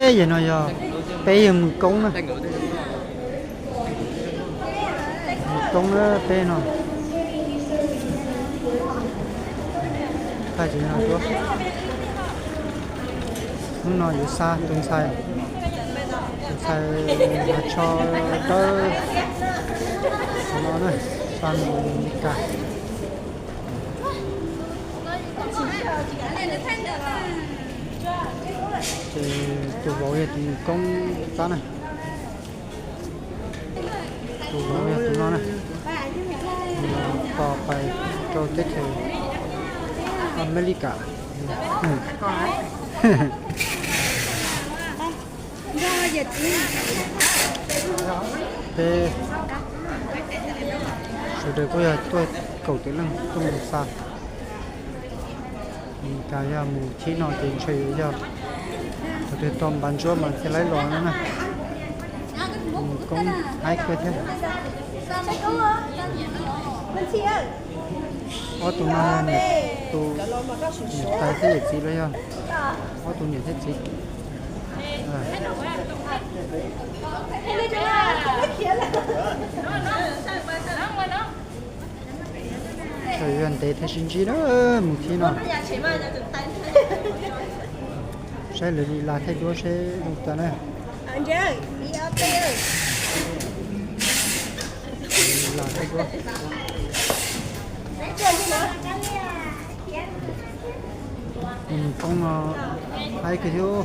ê vậy nó giờ bây giờ một công nè một công đó bây nó phải chỉ nào chúa không nói gì xa đừng sai cho đỡ nó này sang cả thì tụ bộ thì công ta này tụ bộ tụ nó này có phải cho tết thì America thế rồi đây có tôi cầu tới lưng không được sao cái mù chỉ nói chuyện chơi giờ rồi tôm bán chúa mà sẽ lấy lò nữa này cũng ai cơ thế ở tụi nó này tụi tay thế gì đấy không ở tụi nhìn thế gì thời gian tết thế xin gì đó một khi nào sẽ là đi là thay đổi sẽ được ta này là thay đổi không hay cái thiếu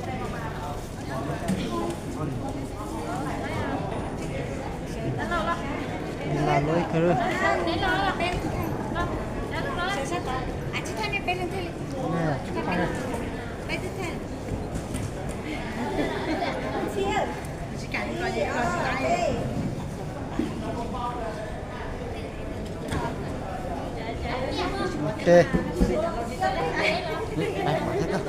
là lối cái rồi ok đây bỏ hết đó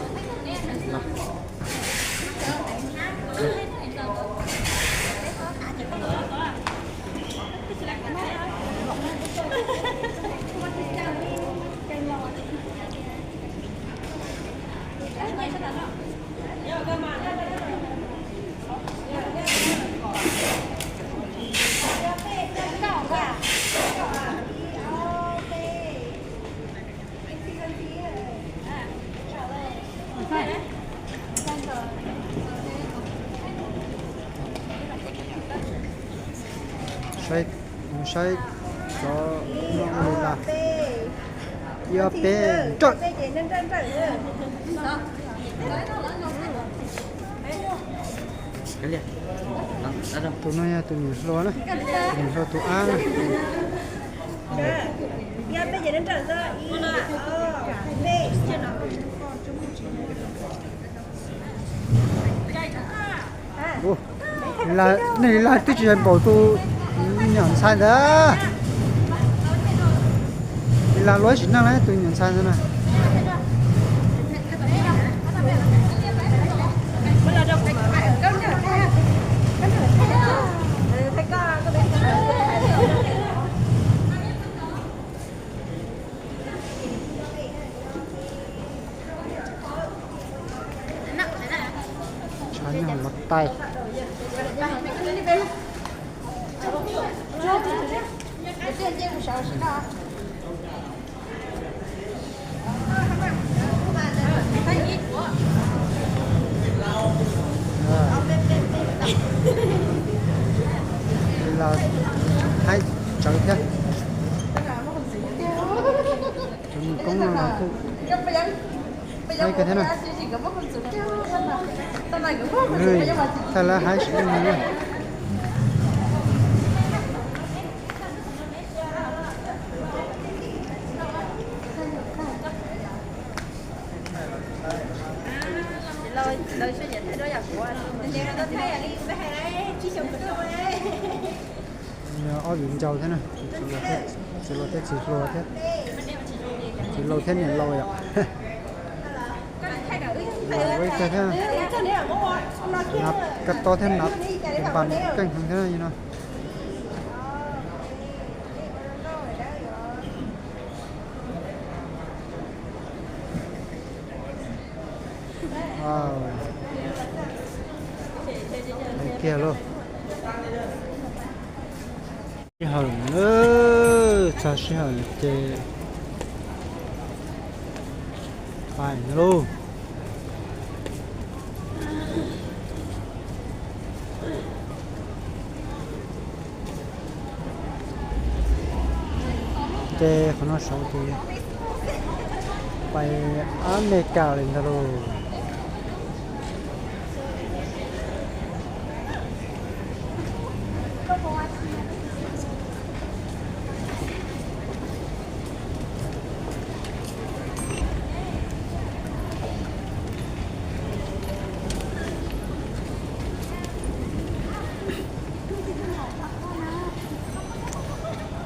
sai cho nó là giờ bé trời cái gì tụi nó tụi mình lo này tụi mình lo tụi ăn giờ bây giờ đến trời rồi là này là tôi chỉ bảo tôi nhận sai đó là lối chỉ năng đấy tôi nhận sai thế này trái nhau lật tay là hai trời thế chúng cũng là hai cái thế này thay là hai sự này lời suy diễn đó là của anh nên là tôi thấy là đi về đây chỉ dùng cái thôi ở biển châu thế này chỉ lo thế chỉ lo thế nhận lôi ạ với cái thế nắp cắt to thế nắp bàn canh thế này như nào kia luôn cái hầm nữa cho cái hầm chơi phải luôn chơi con nó sống thìไปอเมริกาเลยนะลูก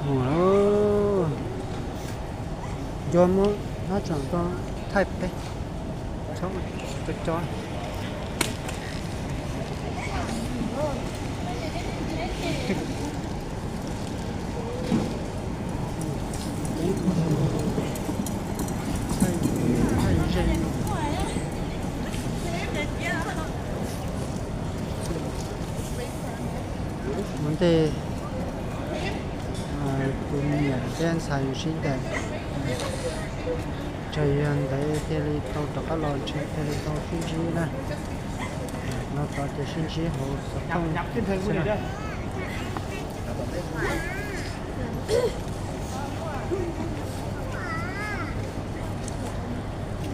โอ้ยอมมั้งน่าจะต้องไทยไปชอบจะจอยมันจะตัวเนี่ยแจ้งสายอยู่ชิ้นแต่trời thấy thế này tàu tàu cá lòn chơi thế này tàu xin chí nè nó tàu để xin chí hồ sắp nhập trên thuyền của này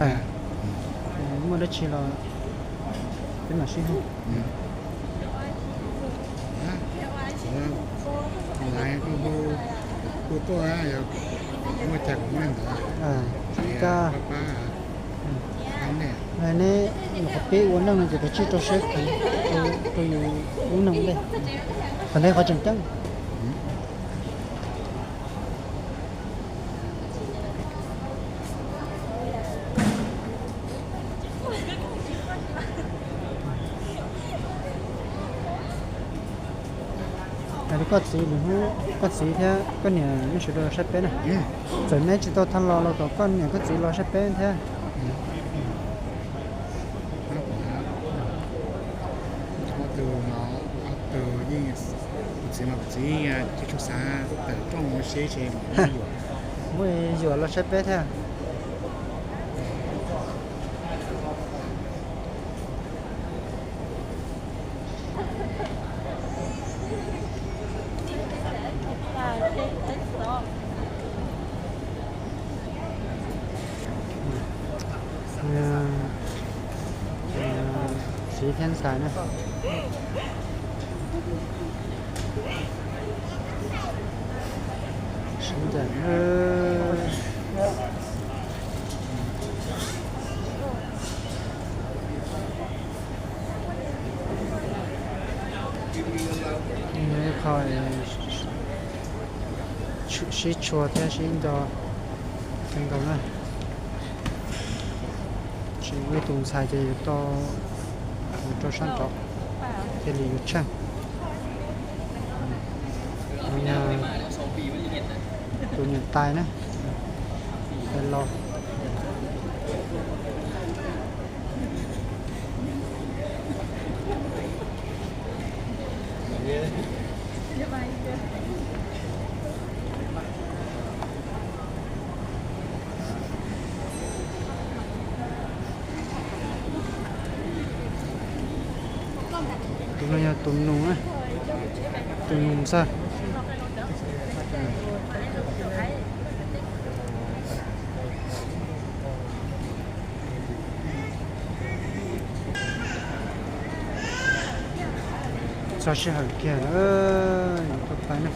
à mua đất chỉ là cái nào xin không lại cô tôi á mua chặt mình à ca anh nè này nè nó có bé uống năng thì cái chiếc tôi xếp thì tôi uống năng đây còn đây có chừng trắng này có gì nữa có gì thế có nhà nó sẽ được xếp bé này rồi nãy chỉ tôi thằng lo có con nhà có gì lo xếp bé thế từ nó từ như chỉ là chỉ chỉ cho xa từ trong một xe xe mới vừa lo xếp bé thếสีแทนสายนะฉันจะไม่ค่อยชิดชัวร์แท้ชินดอเป็นกันนะชีวิตตรงสายจะอยู่ต่อcho sáng trọ thì lì chăng nhà tụi nhận tài nữa để lo tụi nó tụi nung á tụi nung sao sao sẽ hở kia có phải nè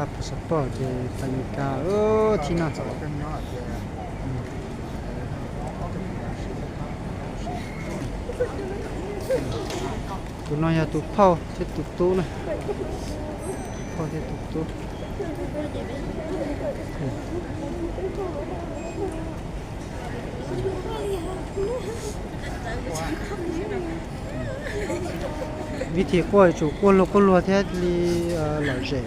ครับสปอร์ตจะตันกาที่น่าจะตัวน้อยตัวเผาที่ตุกตู้นะเผาที่ตุกตู้วิธีกล้วยจูกวนโลกลัวแท้ลีหล่อเจ๋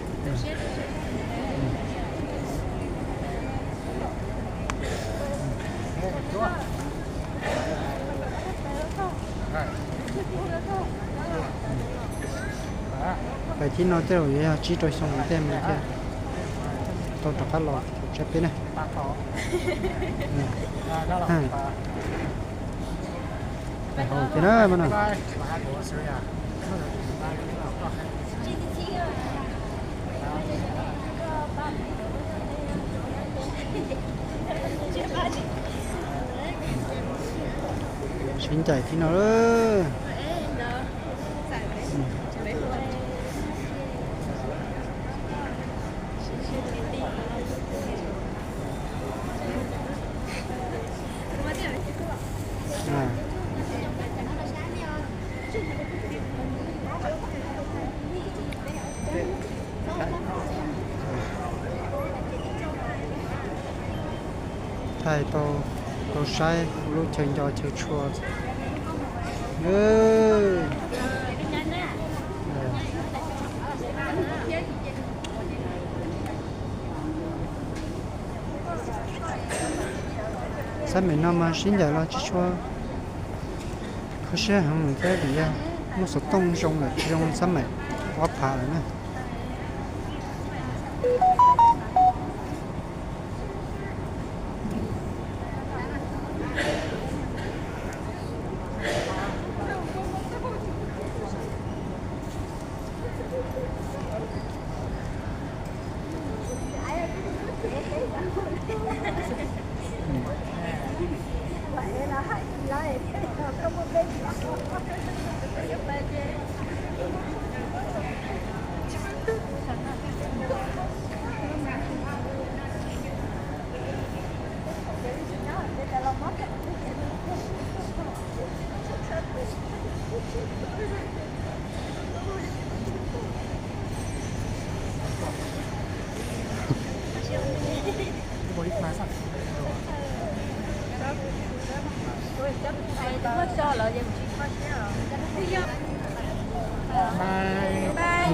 phải thì nó tới rồi chỉ trôi xong rồi tem này kia tôi tập phát lò chép bên này hồi cái đó mà nào xin chạy thì nó đó thay tôi sai lúc chơi cho chơi chua sao mình mà xin giờ lo chơi chua có sẽ không cái gì à nó sẽ tông trong là trong sao mày quá phá rồi nè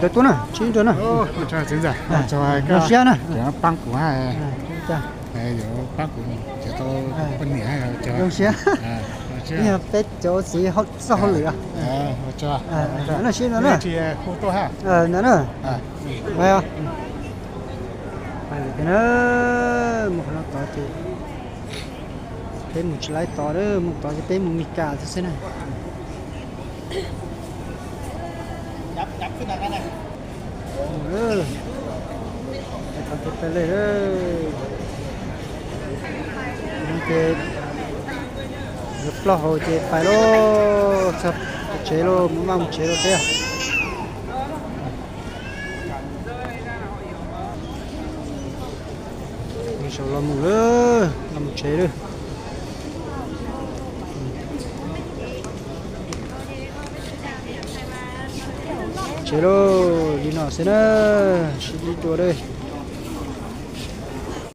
được tuần à, chín tuần à. cho chính giả, cho cái cái xe này. cái băng của ai, Dạ. cái băng của cho tôi bên nhẹ cho. Được xe. Bây giờ bé chỗ gì hot sao hot lửa. Cho. Nó xe nữa. Thì khu tôi ha. Nữa. Vậy à. Cái nó một nó to thì thêm một lái to đó, một to cái một mì cà thế này. Đắp cái này này. Còn cái này đó. Cái lúc lo hồi thì phải lo sập chế lo muốn mang chế lo thế. Mình sẽ làm một nữa, làm một chế nữa. Chế lo đi nào xem nữa, đi chỗ đây.